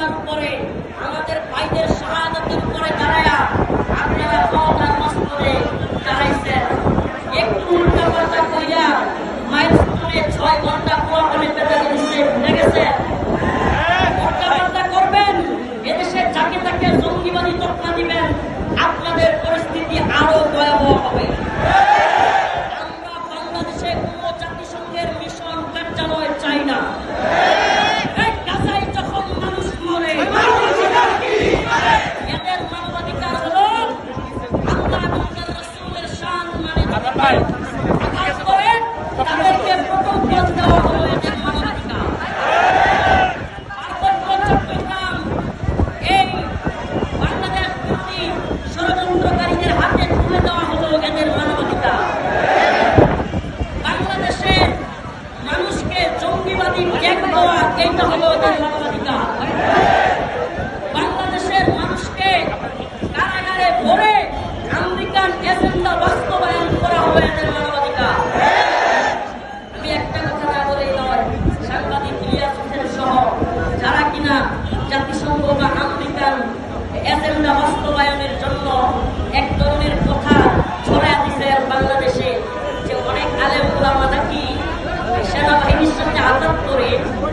কালিমার উপরে আমাদের ভাইদের শাহাদাতের উপরে দাঁড়ায়া আপনারা ক্ষমতার মস্তরে দাঁড়াইছেন। একটু উল্টা পাল্টা কইরা মাইলস্টোনে 6 ঘন্টা পুরোপুরি পেতে দিচ্ছে, ভুলে গেছেন? উল্টা পাল্টা করবেন, এদেশে যাকে তাকে জঙ্গিবাদী তকমা দিবেন, আপনাদের পরিস্থিতি আরো ভয়াবহ হবে। আমরা বাংলাদেশে কোনো জাতিসংঘের মিশন কার্যালয় চাই না। গাজায় যখন মানুষ মরে, এদের মানবাধিকার হলো আল্লাহ এবং তার রাসূলের শান মানে আঘাত করে তাদেরকে প্রটোকল দেওয়া হলো এদের মানবাধিকার। পার্বত্য চট্টগ্রাম এই বাংলাদেশ প্রতি ষড়যন্ত্রকারীদের হাতে তুলে দেওয়া হলো এদের মানবাধিকার। বাংলাদেশের মানুষকে জঙ্গিবাদী ট্যাগ দেওয়া এইটা হলো এদের মানবাধিকার। বাংলাদেশের মানুষকে কারাগারে ভরে আমেরিকান এজেন্ডা বাস্তবায়ন করা হবে এদের মানবাধিকার। আমি একটা কথা না বলেই নয়, সাংবাদিক ইলিয়াস হোসেন সহ যারা কিনা জাতিসংঘ বা আমেরিকান এজেন্ডা বাস্তবায়নের জন্য